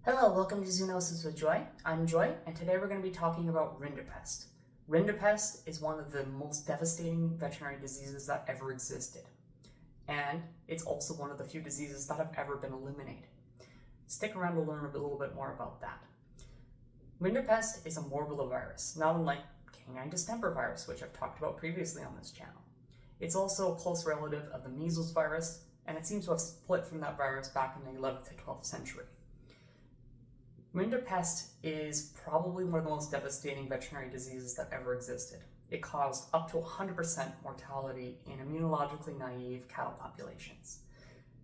Hello, welcome to Zoonosis with Joy. I'm Joy, and today we're going to be talking about Rinderpest. Rinderpest is one of the most devastating veterinary diseases that ever existed, and it's also one of the few diseases that have ever been eliminated. Stick around to learn a little bit more about that. Rinderpest is a morbillivirus, not unlike canine distemper virus, which I've talked about previously on this channel. It's also a close relative of the measles virus, and it seems to have split from that virus back in the 11th to 12th century. Rinderpest is probably one of the most devastating veterinary diseases that ever existed. It caused up to 100% mortality in immunologically naive cattle populations.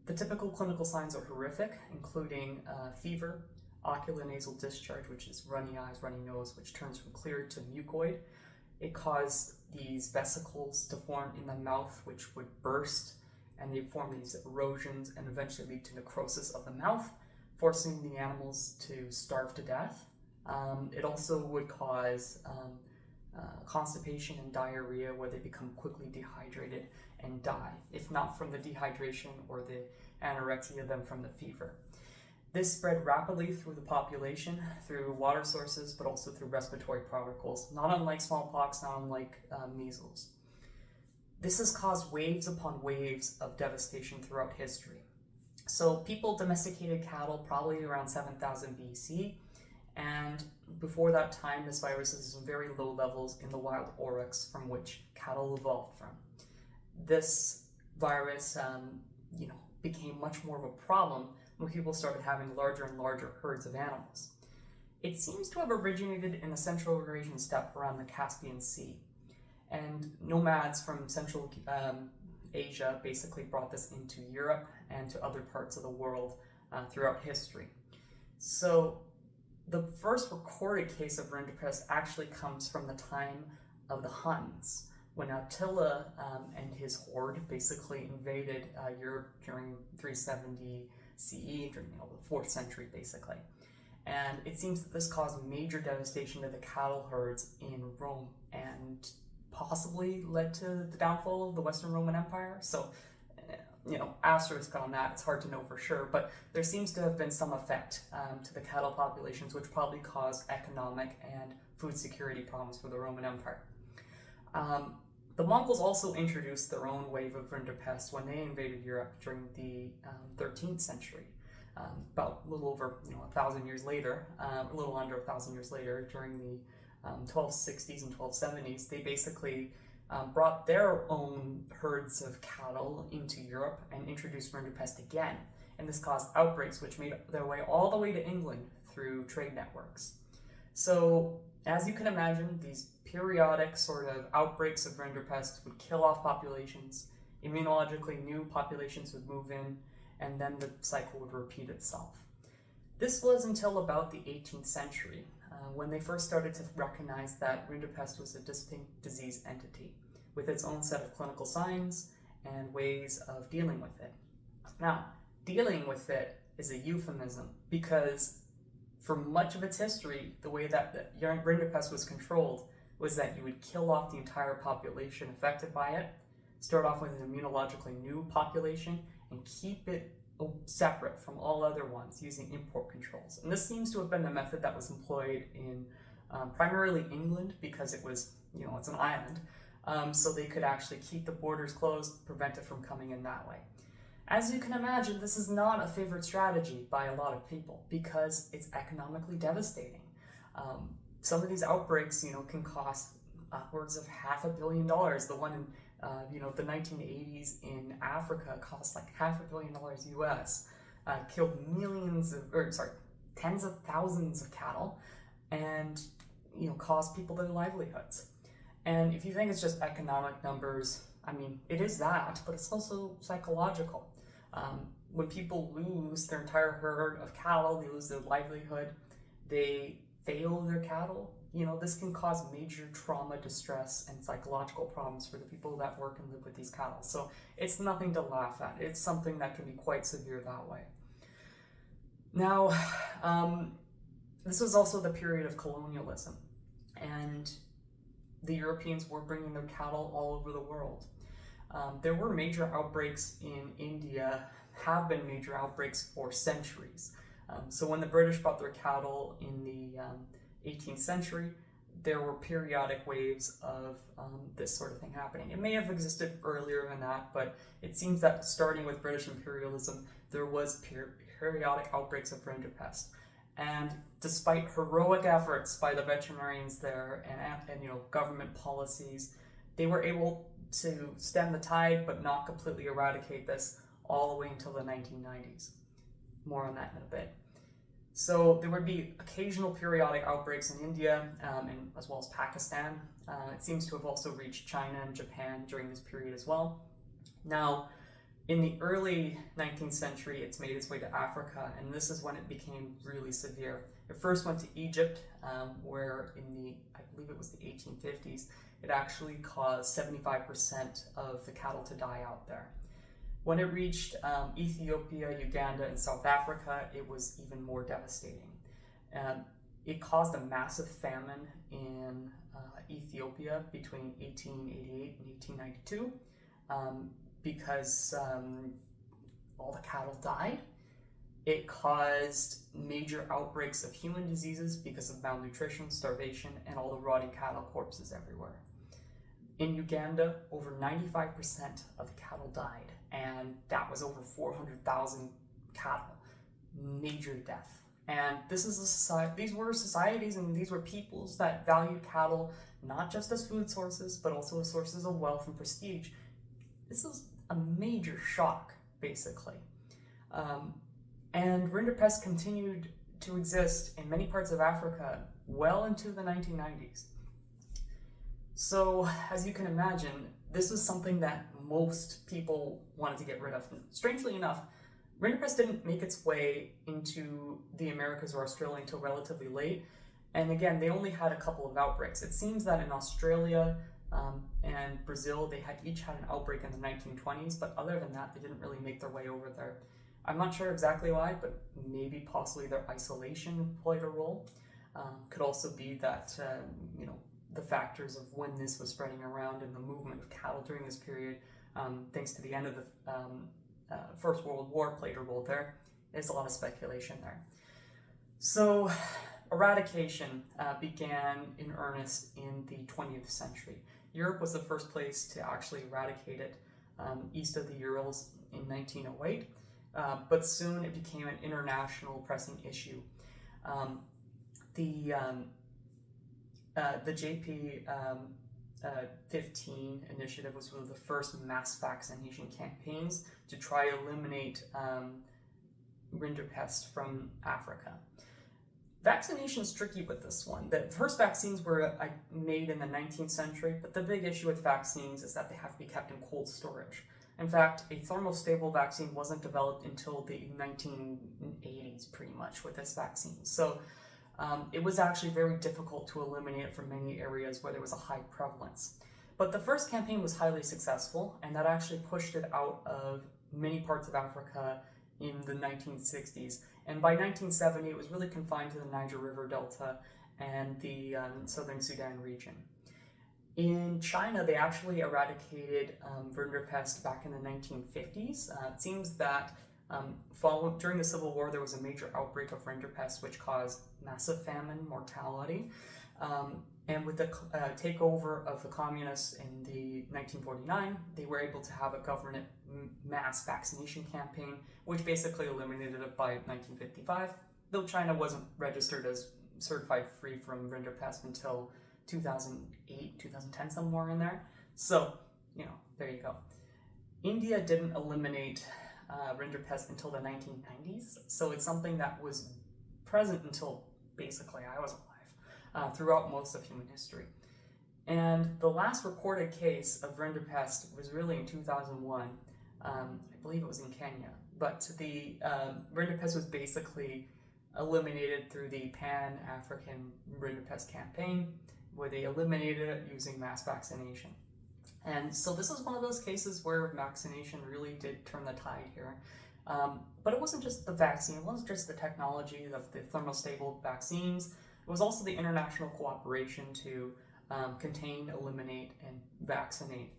The typical clinical signs are horrific, including fever, ocular nasal discharge, which is runny eyes, runny nose, which turns from clear to mucoid. It caused these vesicles to form in the mouth, which would burst, and they form these erosions and eventually lead to necrosis of the mouth, forcing the animals to starve to death. It also would cause constipation and diarrhea, where they become quickly dehydrated and die, if not from the dehydration or the anorexia, then from the fever. This spread rapidly through the population, through water sources, but also through respiratory particles, not unlike smallpox, not unlike measles. This has caused waves upon waves of devastation throughout history. So people domesticated cattle probably around 7000 BC, and before that time this virus is in very low levels in the wild oryx from which cattle evolved from. This virus became much more of a problem when people started having larger and larger herds of animals. It seems to have originated in the Central Eurasian steppe around the Caspian Sea, and nomads from Central Asia basically brought this into Europe and to other parts of the world throughout history. So the first recorded case of Rinderpest actually comes from the time of the Huns, when Attila and his horde basically invaded Europe during 370 CE, during the 4th century basically. And it seems that this caused major devastation to the cattle herds in Rome and possibly led to the downfall of the Western Roman Empire. So, asterisk on that, it's hard to know for sure, but there seems to have been some effect to the cattle populations, which probably caused economic and food security problems for the Roman Empire. The Mongols also introduced their own wave of Rinderpest when they invaded Europe during the 13th century. About a little over 1,000 years later, a little under 1,000 years later, during the 1260s and 1270s, they basically brought their own herds of cattle into Europe and introduced Rinderpest again. And this caused outbreaks which made their way all the way to England through trade networks. So, as you can imagine, these periodic sort of outbreaks of Rinderpest would kill off populations, immunologically new populations would move in, and then the cycle would repeat itself. This was until about the 18th century, when they first started to recognize that Rinderpest was a distinct disease entity with its own set of clinical signs and ways of dealing with it. Now, dealing with it is a euphemism, because for much of its history, the way that Rinderpest was controlled was that you would kill off the entire population affected by it, start off with an immunologically new population, and keep it separate from all other ones using import controls. And this seems to have been the method that was employed in primarily England, because it was, it's an island, so they could actually keep the borders closed, prevent it from coming in that way. As you can imagine, this is not a favorite strategy by a lot of people because it's economically devastating. Some of these outbreaks, can cost upwards of $500 million. The one in the 1980s in Africa cost like $500 million US, killed tens of thousands of cattle, and cost people their livelihoods. And if you think it's just economic numbers, it is that, but it's also psychological. When people lose their entire herd of cattle, they lose their livelihood, they fail their cattle, this can cause major trauma, distress, and psychological problems for the people that work and live with these cattle. So it's nothing to laugh at. It's something that can be quite severe that way. Now, this was also the period of colonialism, and the Europeans were bringing their cattle all over the world. There were major outbreaks in India, have been major outbreaks for centuries. So when the British brought their cattle in the 18th century, there were periodic waves of this sort of thing happening. It may have existed earlier than that, but it seems that starting with British imperialism, there was periodic outbreaks of rinderpest. And despite heroic efforts by the veterinarians there and government policies, they were able to stem the tide but not completely eradicate this all the way until the 1990s. More on that in a bit. So there would be occasional periodic outbreaks in India and as well as Pakistan. It seems to have also reached China and Japan during this period as well. Now, in the early 19th century, it's made its way to Africa, and this is when it became really severe. It first went to Egypt, where I believe it was the 1850s, it actually caused 75% of the cattle to die out there. When it reached Ethiopia, Uganda, and South Africa, it was even more devastating. It caused a massive famine in Ethiopia between 1888 and 1892 because all the cattle died. It caused major outbreaks of human diseases because of malnutrition, starvation, and all the rotting cattle corpses everywhere. In Uganda, over 95% of the cattle died, and that was over 400,000 cattle. Major death. And this is these were societies and these were peoples that valued cattle not just as food sources, but also as sources of wealth and prestige. This was a major shock, basically. And rinderpest continued to exist in many parts of Africa well into the 1990s. So, as you can imagine, this was something that most people wanted to get rid of. Strangely enough, rinderpest didn't make its way into the Americas or Australia until relatively late. And again, they only had a couple of outbreaks. It seems that in Australia and Brazil, they each had an outbreak in the 1920s, but other than that, they didn't really make their way over there. I'm not sure exactly why, but maybe possibly their isolation played a role. Could also be that, the factors of when this was spreading around and the movement of cattle during this period, thanks to the end of the First World War, played a role there. There's a lot of speculation there. So, eradication began in earnest in the 20th century. Europe was the first place to actually eradicate it east of the Urals in 1908, but soon it became an international pressing issue. The JP 15 initiative was one of the first mass vaccination campaigns to try to eliminate rinderpest from Africa. Vaccination is tricky with this one. The first vaccines were made in the 19th century, but the big issue with vaccines is that they have to be kept in cold storage. In fact, a thermostable vaccine wasn't developed until the 1980s, pretty much, with this vaccine. So it was actually very difficult to eliminate it from many areas where there was a high prevalence. But the first campaign was highly successful, and that actually pushed it out of many parts of Africa in the 1960s. And by 1970, it was really confined to the Niger River Delta and the southern Sudan region. In China, they actually eradicated rinderpest back in the 1950s. It seems that during the Civil War, there was a major outbreak of rinderpest, which caused massive famine, mortality. And with the takeover of the communists in the 1949, they were able to have a government mass vaccination campaign, which basically eliminated it by 1955, though China wasn't registered as certified free from rinderpest until 2008, 2010, somewhere in there. So, there you go. India didn't eliminate rinderpest until the 1990s, so it's something that was present until basically I was alive, throughout most of human history. And the last recorded case of rinderpest was really in 2001. I believe it was in Kenya, but the rinderpest was basically eliminated through the Pan-African Rinderpest Campaign, where they eliminated it using mass vaccination. And so this is one of those cases where vaccination really did turn the tide here. But it wasn't just the vaccine, it wasn't just the technology of the thermostable vaccines, it was also the international cooperation to contain, eliminate, and vaccinate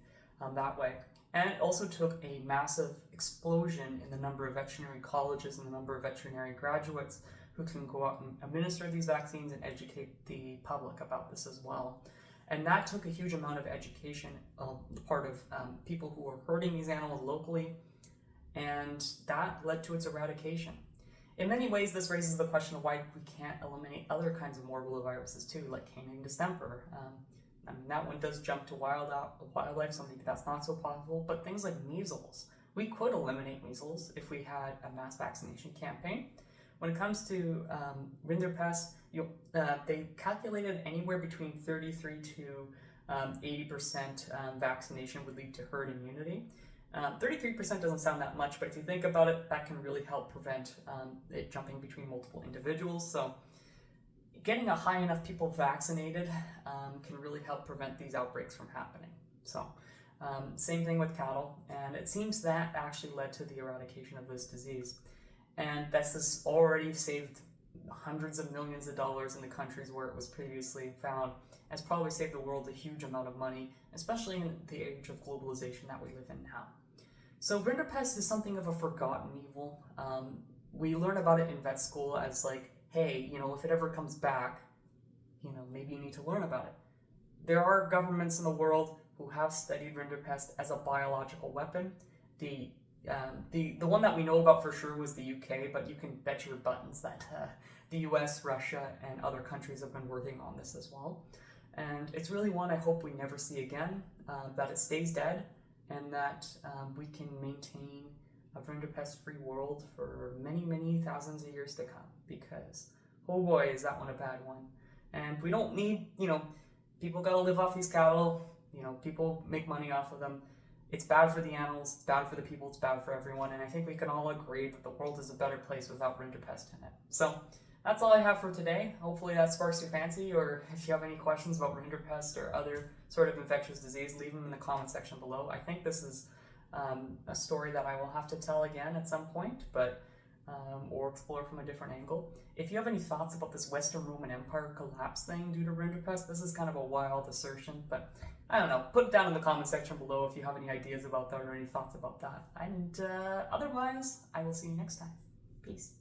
that way. And it also took a massive explosion in the number of veterinary colleges and the number of veterinary graduates who can go out and administer these vaccines and educate the public about this as well. And that took a huge amount of education on the part of people who were herding these animals locally, and that led to its eradication. In many ways, this raises the question of why we can't eliminate other kinds of morbilloviruses too, like canine distemper. I mean, that one does jump to wildlife, so maybe that's not so possible, but things like measles. We could eliminate measles if we had a mass vaccination campaign. When it comes to Rinderpest, they calculated anywhere between 33 to 80% vaccination would lead to herd immunity. 33% doesn't sound that much, but if you think about it, that can really help prevent it jumping between multiple individuals. So getting a high enough people vaccinated can really help prevent these outbreaks from happening. So same thing with cattle, and it seems that actually led to the eradication of this disease. And this has already saved hundreds of millions of dollars in the countries where it was previously found. It's probably saved the world a huge amount of money, especially in the age of globalization that we live in now. So Rinderpest is something of a forgotten evil. We learn about it in vet school as like, hey, if it ever comes back, maybe you need to learn about it. There are governments in the world who have studied Rinderpest as a biological weapon. The one that we know about for sure was the UK, but you can bet your buttons that the US, Russia, and other countries have been working on this as well. And it's really one I hope we never see again, that it stays dead, and that we can maintain a Rinderpest-free world for many, many thousands of years to come, because, oh boy, is that one a bad one. And we don't need, people gotta live off these cattle, people make money off of them. It's bad for the animals, it's bad for the people, it's bad for everyone, and I think we can all agree that the world is a better place without Rinderpest in it. So that's all I have for today. Hopefully that sparks your fancy, or if you have any questions about Rinderpest or other sort of infectious disease, leave them in the comment section below. I think this is a story that I will have to tell again at some point, but or explore from a different angle. If you have any thoughts about this Western Roman Empire collapse thing due to Rinderpest, this is kind of a wild assertion, but I don't know. Put it down in the comment section below if you have any ideas about that or any thoughts about that. And otherwise, I will see you next time. Peace.